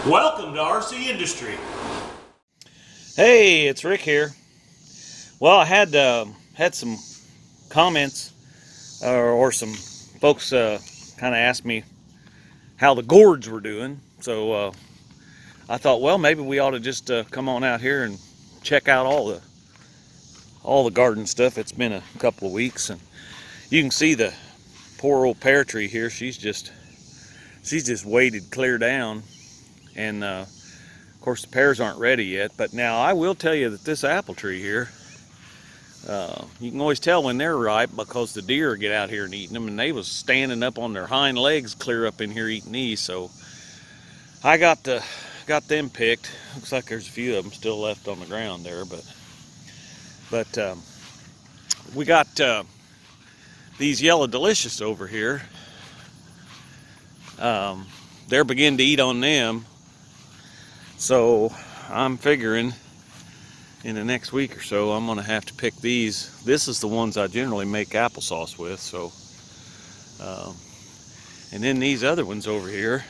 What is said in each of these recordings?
Welcome to RC Industry. Hey, it's Rick here. Well, I had some comments or some folks kind of asked me how the gourds were doing. So I thought, well, maybe we ought to just come on out here and check out all the garden stuff. It's been a couple of weeks, and you can see the poor old pear tree here. She's just weighted clear down, and of course the pears aren't ready yet. But now I will tell you that this apple tree here, you can always tell when they're ripe because the deer get out here and eating them, and they was standing up on their hind legs clear up in here eating these. So I got them picked. Looks like there's a few of them still left on the ground there, but we got these yellow delicious over here. They're beginning to eat on them, so I'm figuring in the next week or so I'm gonna have to pick these. This is the ones I generally make applesauce with. So and then these other ones over here,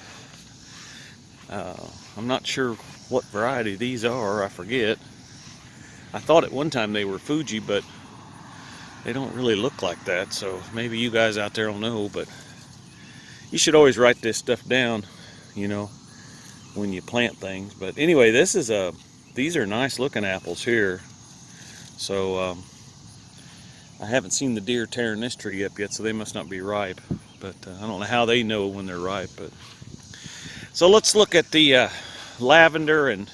I'm not sure what variety these are. I forget. I thought at one time they were Fuji, but they don't really look like that, so maybe you guys out there will know. But you should always write this stuff down, you know, when you plant things. But anyway, these are nice looking apples here. So I haven't seen the deer tearing this tree up yet, so they must not be ripe. But I don't know how they know when they're ripe. But so let's look at the lavender and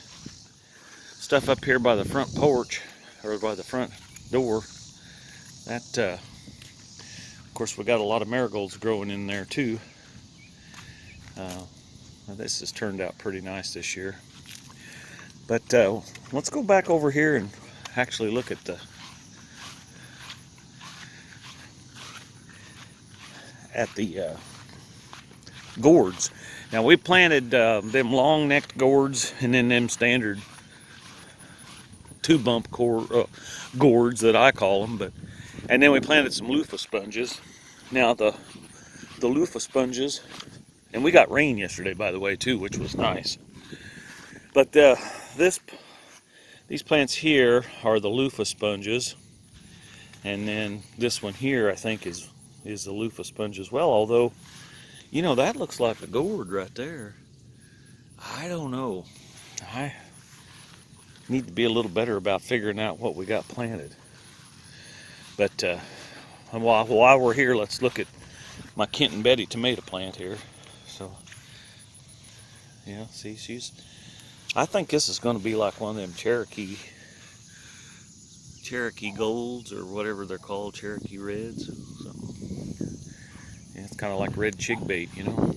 stuff up here by the front porch, or by the front door. That of course, we got a lot of marigolds growing in there too. This has turned out pretty nice this year. But let's go back over here and actually look at the gourds. Now we planted them long-necked gourds and then them standard two-bump gourds that I call them. And then we planted some loofah sponges. Now the loofah sponges, and we got rain yesterday, by the way, too, which was nice. But these plants here are the loofah sponges, and then this one here, I think, is the loofah sponge as well. Although, you know, that looks like a gourd right there. I don't know. I need to be a little better about figuring out what we got planted. But while we're here, let's look at my Kent and Betty tomato plant here. So, yeah, see, I think this is going to be like one of them Cherokee Golds, or whatever they're called, Cherokee Reds. So, yeah, it's kind of like red chickbait, you know.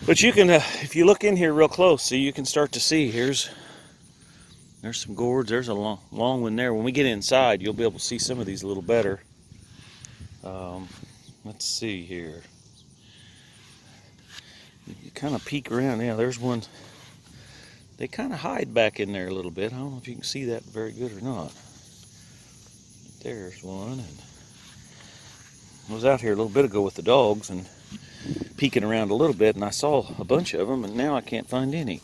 But you can, if you look in here real close, see, you can start to see. There's some gourds. There's a long one there. When we get inside, you'll be able to see some of these a little better. Let's see here. You kind of peek around. Yeah, there's one. They kind of hide back in there a little bit. I don't know if you can see that very good or not. There's one. And I was out here a little bit ago with the dogs and peeking around a little bit, and I saw a bunch of them, and now I can't find any.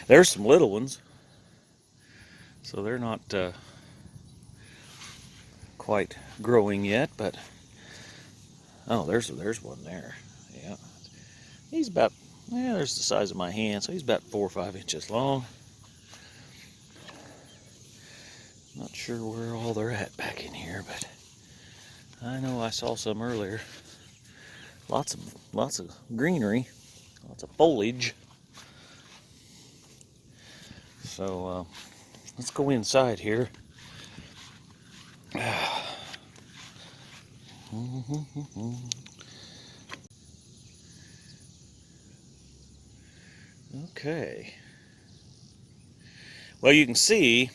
There's some little ones. So they're not quite growing yet, but oh, there's one there. Yeah, he's about, yeah, there's the size of my hand, so he's about 4 or 5 inches long. Not sure where all they're at back in here, but I know I saw some earlier. Lots of greenery, lots of foliage. So let's go inside here. Okay. Well, you can see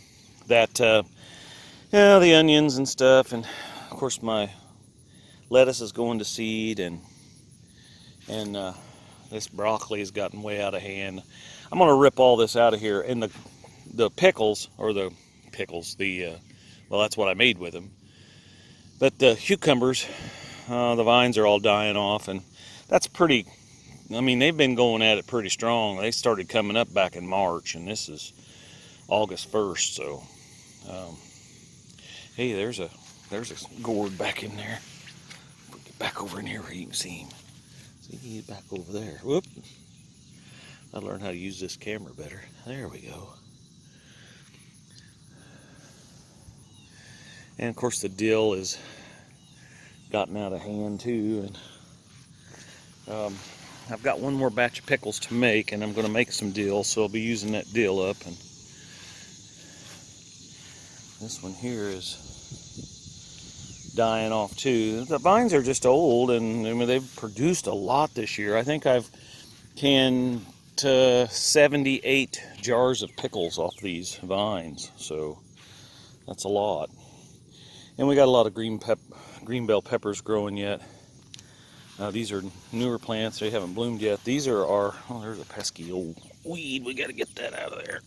that yeah, the onions and stuff, and of course my lettuce is going to seed, and this broccoli has gotten way out of hand. I'm gonna rip all this out of here, and the pickles, well, that's what I made with them. But the cucumbers, the vines are all dying off, and that's pretty I mean, they've been going at it pretty strong. They started coming up back in March, and this is August 1st. So, hey, there's a gourd back in there. Get back over in here where you can see him. See, he's back over there. Whoop! I learned how to use this camera better. There we go. And of course, the dill has gotten out of hand too. And I've got one more batch of pickles to make, and I'm going to make some dill, so I'll be using that dill up. And this one here is dying off too. The vines are just old, and I mean, they've produced a lot this year. I think I've canned 78 jars of pickles off these vines, so that's a lot. And we got a lot of green bell peppers growing yet. These are newer plants. They haven't bloomed yet. These are our, oh, there's a pesky old weed. We got to get that out of there.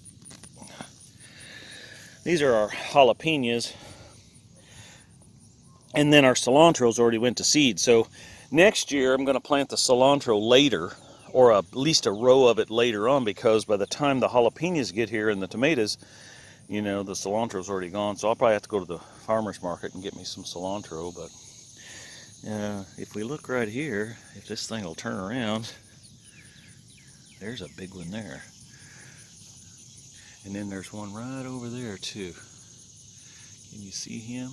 These are our jalapenos. And then our cilantro's already went to seed. So next year I'm going to plant the cilantro later, or at least a row of it later on, because by the time the jalapenos get here and the tomatoes, you know, the cilantro's already gone. So I'll probably have to go to the farmer's market and get me some cilantro. But if we look right here, if this thing will turn around, there's a big one there. And then there's one right over there too. Can you see him?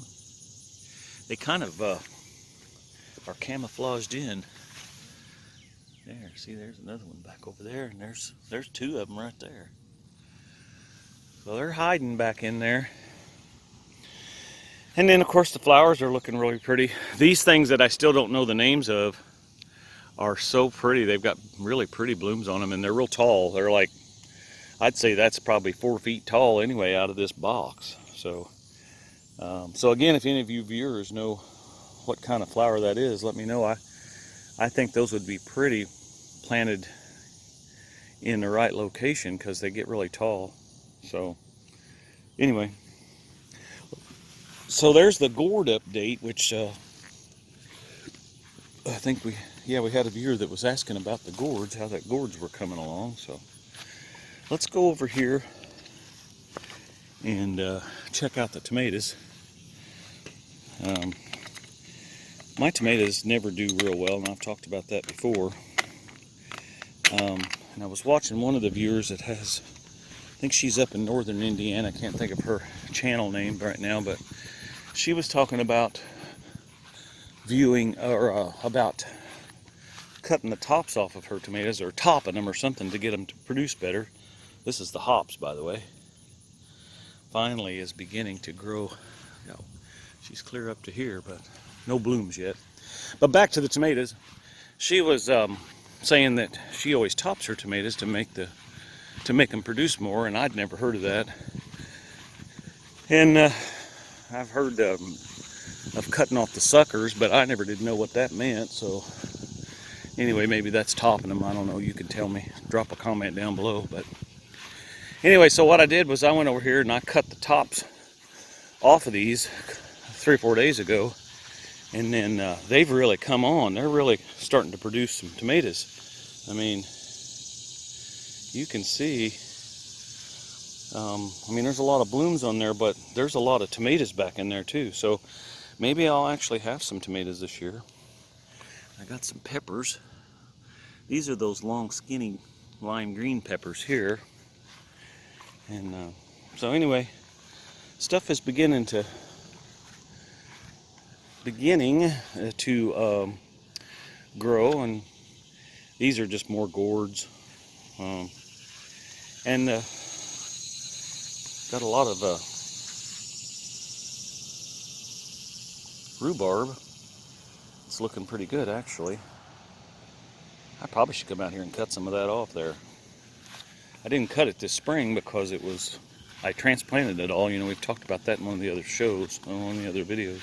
They kind of are camouflaged in. There, see, there's another one back over there, and there's two of them right there. So they're hiding back in there. And then, of course, the flowers are looking really pretty. These things that I still don't know the names of are so pretty. They've got really pretty blooms on them, and they're real tall. They're like, I'd say that's probably 4 feet tall anyway out of this box. So, so again, if any of you viewers know what kind of flower that is, let me know. I think those would be pretty planted in the right location because they get really tall. So, anyway. So there's the gourd update, which I think we had a viewer that was asking about the gourds, how that gourds were coming along. So let's go over here and check out the tomatoes. My tomatoes never do real well, and I've talked about that before. And I was watching one of the viewers that has, I think she's up in northern Indiana. I can't think of her channel name right now, but she was talking about about cutting the tops off of her tomatoes, or topping them or something, to get them to produce better. This is the hops, by the way. Finally is beginning to grow. You know, she's clear up to here, but no blooms yet. But back to the tomatoes. She was saying that she always tops her tomatoes to make them produce more, and I'd never heard of that. And I've heard of cutting off the suckers, but I never did know what that meant. So anyway, maybe that's topping them. I don't know. You can tell me. Drop a comment down below. But anyway, so what I did was I went over here and I cut the tops off of these 3 or 4 days ago. And then they've really come on. They're really starting to produce some tomatoes. I mean, you can see, I mean, there's a lot of blooms on there, but there's a lot of tomatoes back in there too. So maybe I'll actually have some tomatoes this year. I got some peppers. These are those long, skinny lime green peppers here. And so anyway, stuff is beginning to grow, and these are just more gourds. And got a lot of rhubarb. It's looking pretty good, actually. I probably should come out here and cut some of that off there. I didn't cut it this spring because I transplanted it all. You know, we've talked about that in one of the other shows, one of the other videos.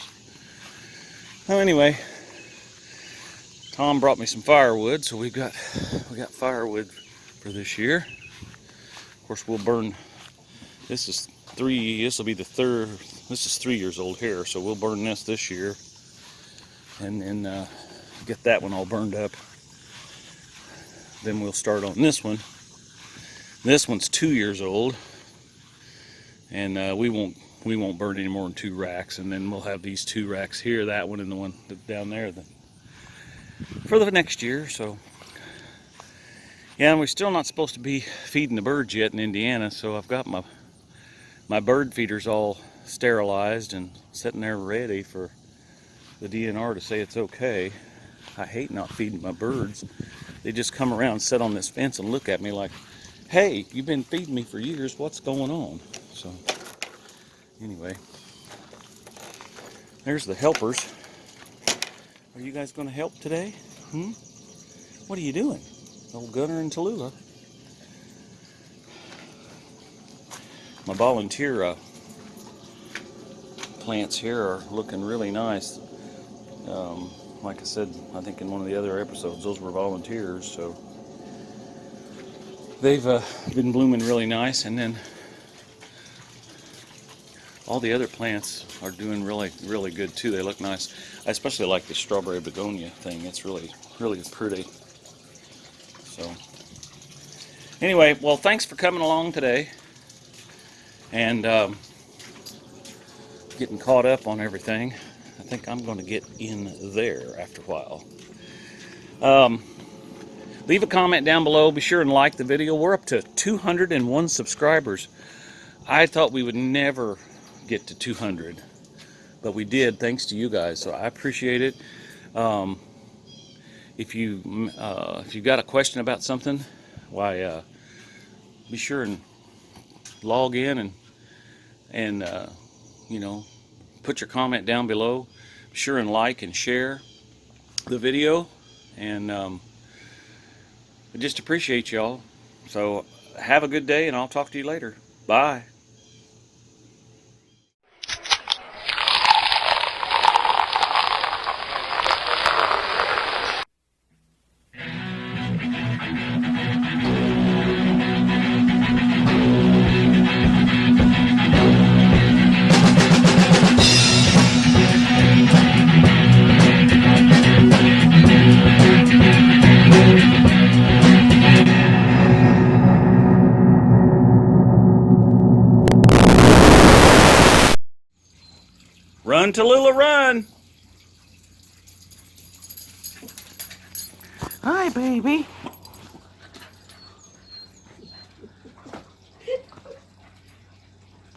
Well, anyway, Tom brought me some firewood, so we got firewood for this year. Of course, we'll burn. This will be the third. This is 3 years old here, so we'll burn this year, and then get that one all burned up. then we'll start on this one. This one's 2 years old, and we won't burn any more than 2 racks, and then we'll have these 2 racks here, that one and the one down there, for the next year. So yeah, and we're still not supposed to be feeding the birds yet in Indiana, so I've got my bird feeders all sterilized and sitting there ready for the DNR to say it's okay. I hate not feeding my birds. They just come around, sit on this fence, and look at me like, hey, you've been feeding me for years, what's going on? So anyway, there's the helpers. Are you guys going to help today? What are you doing? Old Gunner and Tallulah. My volunteer plants here are looking really nice. Like I said, I think in one of the other episodes, those were volunteers, so they've been blooming really nice. And then all the other plants are doing really good too. They look nice. I especially like the strawberry begonia thing. It's really pretty. So anyway, well, thanks for coming along today and getting caught up on everything. I think I'm going to get in there after a while. Leave a comment down below. Be sure and like the video. We're up to 201 subscribers. I thought we would never get to 200, but we did, thanks to you guys. So I appreciate it. If you got a question about something, why be sure and log in and you know, put your comment down below. Be sure and like and share the video, and I just appreciate y'all. So have a good day, and I'll talk to you later. Bye. Run, Tallulah, run! Hi, baby.